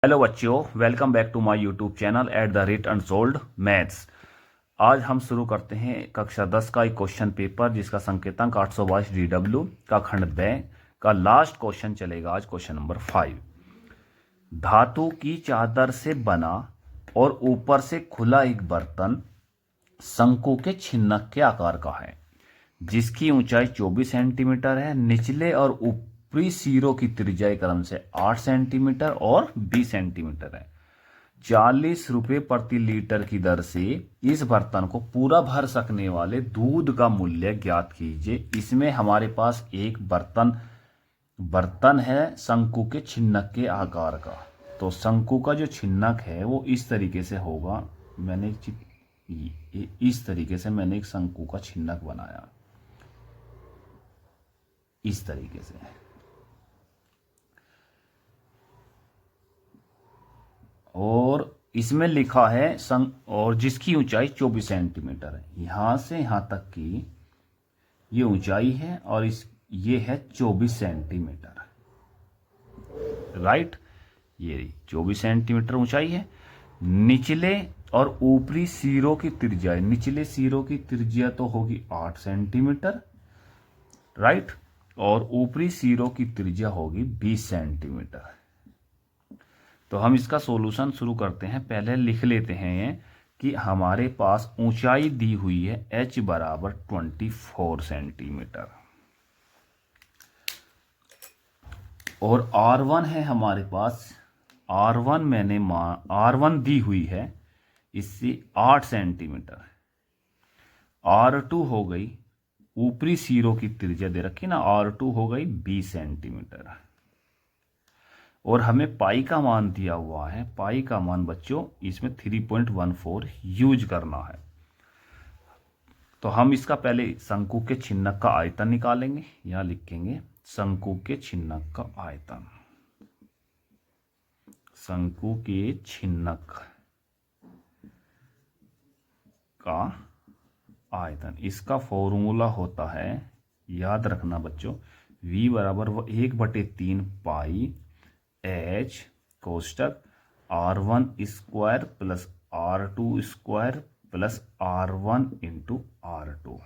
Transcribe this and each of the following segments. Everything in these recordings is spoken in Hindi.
हेलो बच्चों, welcome back to my YouTube channel @Unsolved Maths. आज हम शुरू करते हैं कक्षा 10 का एक क्वेश्चन पेपर जिसका संकेतांक 822 DW का खंड ब का लास्ट क्वेश्चन चलेगा। आज क्वेश्चन नंबर 5। धातु की चादर से बना और ऊपर से खुला एक बर्तन शंकु के छिन्नक के आकार का है, जिसकी ऊंचाई 24 सेंटीमीटर है। निचले और ऊपरी सिरों की त्रिज्या क्रम से 8 सेंटीमीटर और 20 सेंटीमीटर है। 40 रुपये प्रति लीटर की दर से इस बर्तन को पूरा भर सकने वाले दूध का मूल्य ज्ञात कीजिए। इसमें हमारे पास एक बर्तन है शंकु के छिन्नक के आकार का। तो शंकु का जो छिन्नक है वो इस तरीके से होगा। इस तरीके से मैंने एक शंकु का छिन्नक बनाया, इस तरीके से। और इसमें लिखा है और जिसकी ऊंचाई 24 सेंटीमीटर है। यहां से यहां तक की ये ऊंचाई है और ये है 24 सेंटीमीटर, राइट। ये 24 सेंटीमीटर ऊंचाई है। निचले और ऊपरी सिरों की त्रिज्या, निचले सिरों की त्रिज्या तो होगी 8 सेंटीमीटर, राइट। और ऊपरी सिरों की त्रिज्या होगी 20 सेंटीमीटर। तो हम इसका सॉल्यूशन शुरू करते हैं। पहले लिख लेते हैं कि हमारे पास ऊंचाई दी हुई है h बराबर 24 सेंटीमीटर और R1 है हमारे पास। R1 दी हुई है इससे 8 सेंटीमीटर। R2 हो गई, ऊपरी सिरों की त्रिज्या दे रखी ना, R2 हो गई 20 सेंटीमीटर। और हमें पाई का मान दिया हुआ है। पाई का मान बच्चों इसमें 3.14 यूज करना है। तो हम इसका पहले शंकु के छिन्नक का आयतन निकालेंगे। यहां लिखेंगे शंकु के छिन्नक का आयतन। शंकु के छिन्नक का आयतन, इसका फॉर्मूला होता है, याद रखना बच्चों, V बराबर 1/3 पाई H कोष्टक R1 square plus R2 square plus R1 into R2।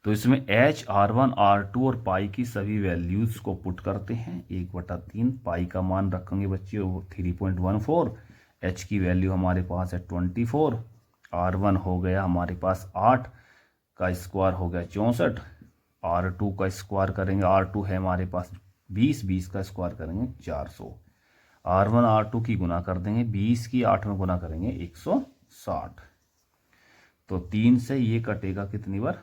तो इसमें H, R1, R2 और पाई की सभी वैल्यूज को पुट करते हैं। 1/3 पाई का मान रखेंगे बच्चों 3.14। H की वैल्यू हमारे पास है 24। R1 हो गया हमारे पास 8 का स्क्वायर हो गया 64। R2 का स्क्वायर करेंगे, R2 है हमारे पास 20 का स्क्वायर करेंगे 400। R1 R2 की गुना कर देंगे, 20 की 8 में गुना करेंगे 160। तो 3 से ये कटेगा कितनी बार,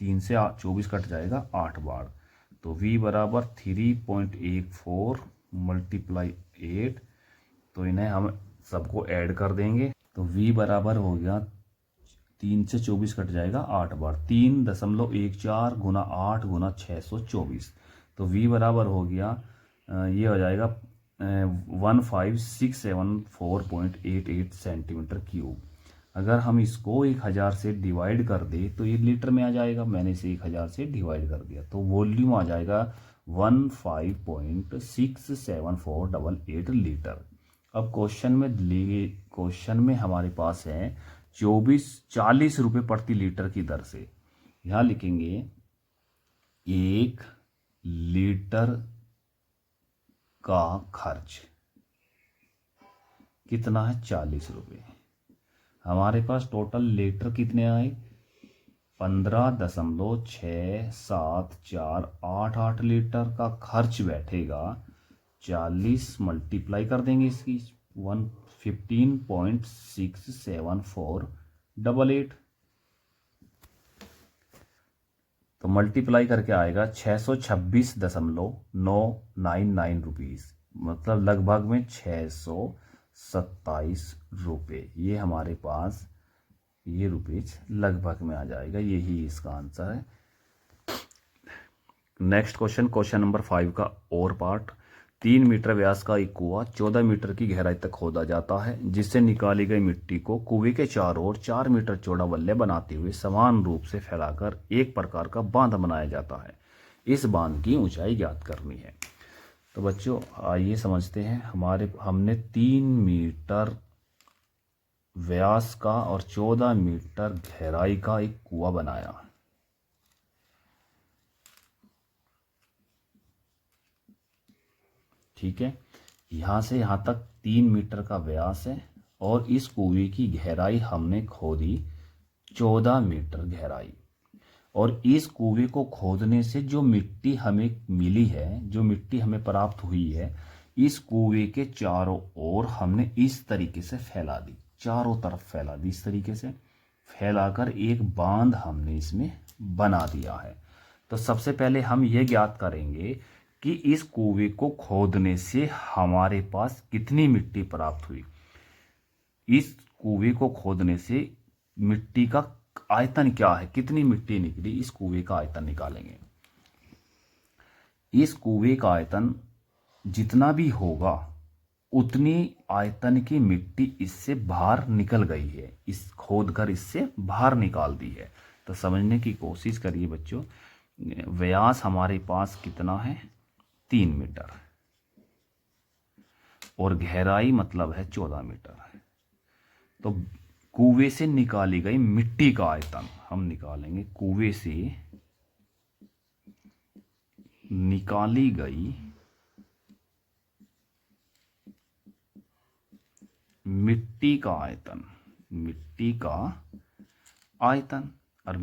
3 से 24 कट जाएगा 8 बार। तो V बराबर 3.14 मल्टीप्लाई 8। तो इन्हें हम सबको ऐड कर देंगे। तो V बराबर हो गया 3 से 24 कट जाएगा 8 बार, 3.14 गुना 8 गुना 624। तो V बराबर हो गया, ये हो जाएगा 15674.88 सेंटीमीटर क्यूब। अगर हम इसको 1000 से डिवाइड कर दे तो ये लीटर में आ जाएगा। मैंने इसे 1000 से डिवाइड कर दिया तो वॉल्यूम आ जाएगा 15.67488 लीटर। अब क्वेश्चन में हमारे पास है 40 रुपये प्रति लीटर की दर से। यहां लिखेंगे 1 लीटर का खर्च कितना है, 40 रुपये। हमारे पास टोटल लीटर कितने आए, 15.6748 लीटर का खर्च बैठेगा। 40 मल्टीप्लाई कर देंगे इसकी 15.67488। तो मल्टीप्लाई करके आएगा 626.999 रुपीज़, मतलब लगभग में 627 रुपये। ये हमारे पास ये रुपीज लगभग में आ जाएगा। यही इसका आंसर है। नेक्स्ट क्वेश्चन नंबर 5 का और पार्ट। 3 मीटर व्यास का एक कुआं 14 मीटर की गहराई तक खोदा जाता है, जिससे निकाली गई मिट्टी को कुएं के चारों ओर 4 मीटर चौड़ा बल्ले बनाते हुए समान रूप से फैलाकर एक प्रकार का बांध बनाया जाता है। इस बांध की ऊंचाई ज्ञात करनी है। तो बच्चों आइए समझते हैं। हमने 3 मीटर व्यास का और 14 मीटर गहराई का एक कुआं बनाया। ठीक है, यहाँ से यहाँ तक 3 मीटर का व्यास है और इस कुएं की गहराई हमने खोदी 14 मीटर गहराई। और इस कुएं को खोदने से जो मिट्टी हमें मिली है, जो मिट्टी हमें प्राप्त हुई है, इस कुएं के चारों ओर हमने इस तरीके से फैला दी, चारों तरफ फैला दी। इस तरीके से फैलाकर एक बांध हमने इसमें बना दिया है। तो सबसे पहले हम ये ज्ञात करेंगे कि इस कुएं को खोदने से हमारे पास कितनी मिट्टी प्राप्त हुई। इस कुएं को खोदने से मिट्टी का आयतन क्या है, कितनी मिट्टी निकली, इस कुएं का आयतन निकालेंगे। इस कुएं का आयतन जितना भी होगा उतनी आयतन की मिट्टी इससे बाहर निकल गई है, इस खोद कर इससे बाहर निकाल दी है। तो समझने की कोशिश करिए बच्चों। व्यास हमारे पास कितना है, 3 मीटर, और गहराई मतलब है 14 मीटर। तो कुएं से निकाली गई मिट्टी का आयतन हम निकालेंगे। कुएं से निकाली गई मिट्टी का आयतन, मिट्टी का आयतन, और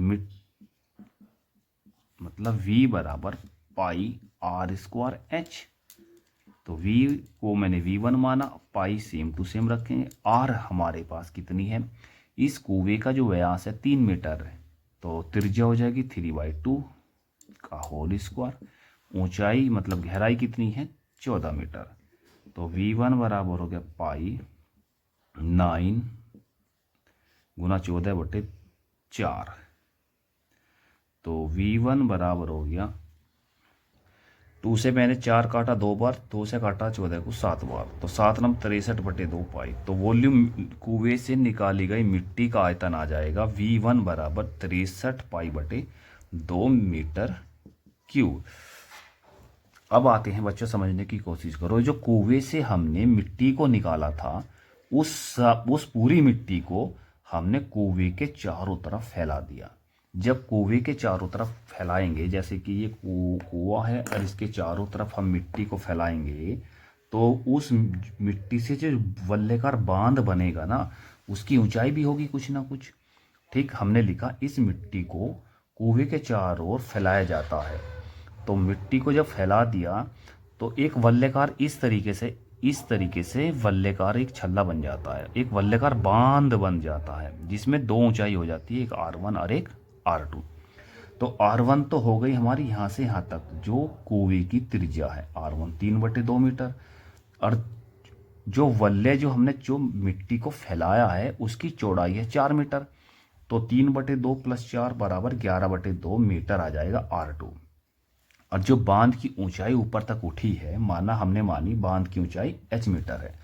मतलब V बराबर पाई आर स्क्वायर एच। तो V को मैंने V1 माना, पाई सेम टू सेम रखेंगे। R हमारे पास कितनी है, इस कुएं का जो व्यास है 3 मीटर है, तो त्रिज्या हो जाएगी 3/2 का होल स्क्वायर। ऊंचाई मतलब गहराई कितनी है, 14 मीटर। तो V1 बराबर हो गया पाई 9 गुना 14/4। तो V1 बराबर हो गया, 2 से मैंने 4 काटा 2 बार, 2 से काटा 14 को 7 बार, तो 7 नम 63/2 पाई। तो वॉल्यूम कुएं से निकाली गई मिट्टी का आयतन आ जाएगा V1 बराबर 63 पाई/2 मीटर क्यूब। अब आते हैं बच्चों, समझने की कोशिश करो। जो कुएं से हमने मिट्टी को निकाला था, उस पूरी मिट्टी को हमने कुएं के चारों तरफ फैला दिया। जब कुएं के चारों तरफ फैलाएंगे, जैसे कि ये कुआं है और इसके चारों तरफ हम मिट्टी को फैलाएंगे, तो उस मिट्टी से जो वल्लेकार बांध बनेगा ना, उसकी ऊंचाई भी होगी कुछ ना कुछ। ठीक, हमने लिखा इस मिट्टी को कुएं के चारों ओर फैलाया जाता है। तो मिट्टी को जब फैला दिया तो एक वल्लेकार इस तरीके से वल्लेकार एक छल्ला बन जाता है, एक वल्लेकार बांध बन जाता है, जिसमें 2 ऊंचाई हो जाती है, एक R1 और एक R2। तो R1 तो हो गई हमारी यहाँ से यहाँ तक जो कुएं की त्रिज्या है, R1 3/2 मीटर। और जो वल्ले जो हमने जो मिट्टी को फैलाया है उसकी चौड़ाई है 4 मीटर। तो 3/2 + 4 बराबर 11/2 मीटर आ जाएगा R2। और जो बांध की ऊंचाई ऊपर तक उठी है, हमने मानी बांध की ऊंचाई h मीटर है।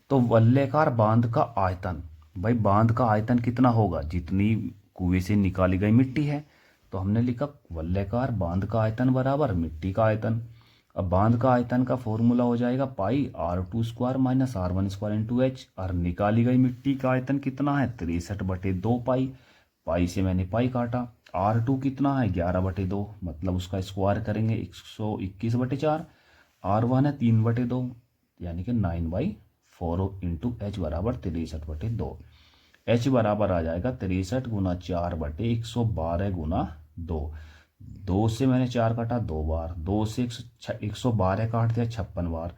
तो वल्लेकार बांध का आयतन, भाई बांध का आयतन कितना होगा, जितनी कुएं से निकाली गई मिट्टी है। तो हमने लिखा वल्लेकार बांध का आयतन बराबर मिट्टी का आयतन। अब बांध का आयतन का फॉर्मूला हो जाएगा पाई R2 square minus R1 square into H. और निकाली गई मिट्टी का आयतन कितना है, 63/2 पाई। पाई से मैंने पाई काटा। R2 कितना है, 11/2, मतलब उसका स्क्वायर करेंगे 121/4। R1 है 3/2, यानी कि 9/4 इंटू एच बराबर 63/2। एच बराबर आ जाएगा 63 गुना 4/112 गुना 2। 2 से मैंने 4 काटा 2 बार, 2 से 112 काट दिया 56 बार।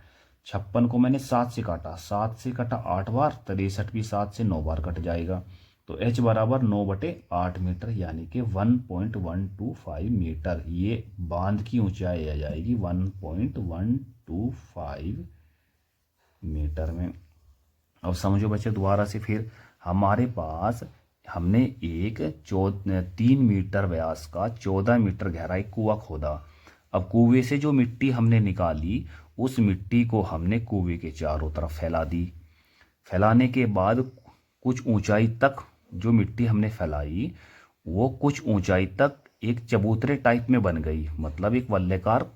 56 को मैंने 7 से काटा, 7 से कटा 8 बार, 63 भी 7 से 9 बार कट जाएगा। तो h बराबर 9/8 मीटर, यानी कि 1.125 मीटर। ये बांध की ऊंचाई आ जाएगी 1.125 मीटर में। अब समझो बच्चे दोबारा से फिर, हमारे पास हमने एक 3 मीटर व्यास का 14 मीटर गहराई कुआं खोदा। अब कुएं से जो मिट्टी हमने निकाली, उस मिट्टी को हमने कुएं के चारों तरफ फैला दी। फैलाने के बाद कुछ ऊंचाई तक जो मिट्टी हमने फैलाई, वो कुछ ऊंचाई तक एक चबूतरे टाइप में बन गई, मतलब एक वल्लेकार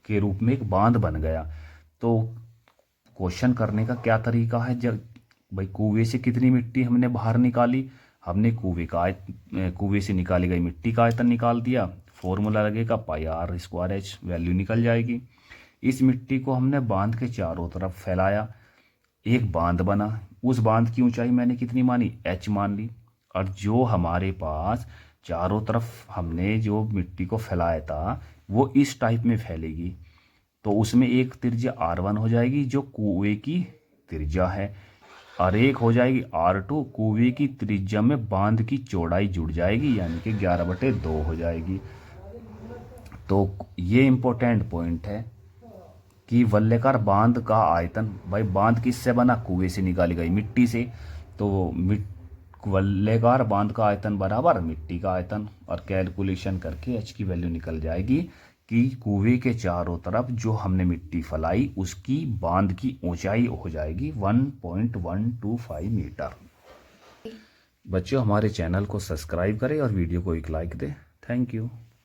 के रूप में एक बांध बन गया। तो क्वेश्चन करने का क्या तरीका है, जब भाई कुएं से कितनी मिट्टी हमने बाहर निकाली, हमने कुएं से निकाली गई मिट्टी का आयतन निकाल दिया, फॉर्मूला लगेगा पाई आर स्क्वायर एच, वैल्यू निकल जाएगी। इस मिट्टी को हमने बांध के चारों तरफ फैलाया, एक बांध बना, उस बांध की ऊंचाई मैंने कितनी मानी, एच मान ली। और जो हमारे पास चारों तरफ हमने जो मिट्टी को फैलाया था वो इस टाइप में फैलेगी, तो उसमें एक त्रिज्या R1 हो जाएगी जो कुएं की त्रिज्या है, और एक हो जाएगी R2 कुएं की त्रिज्या में बांध की चौड़ाई जुड़ जाएगी, यानी कि 11/2 हो जाएगी। तो ये इम्पोर्टेंट पॉइंट है कि वल्लेकार बांध का आयतन, भाई बांध किससे बना, कुएं से निकाली गई मिट्टी से, तो वल्लेकार बांध का आयतन बराबर मिट्टी का आयतन, और कैलकुलेशन करके एच की वैल्यू निकल जाएगी कि कुएं के चारों तरफ जो हमने मिट्टी फैलाई उसकी बांध की ऊंचाई हो जाएगी 1.125 मीटर। बच्चों हमारे चैनल को सब्सक्राइब करें और वीडियो को एक लाइक दें। Thank you.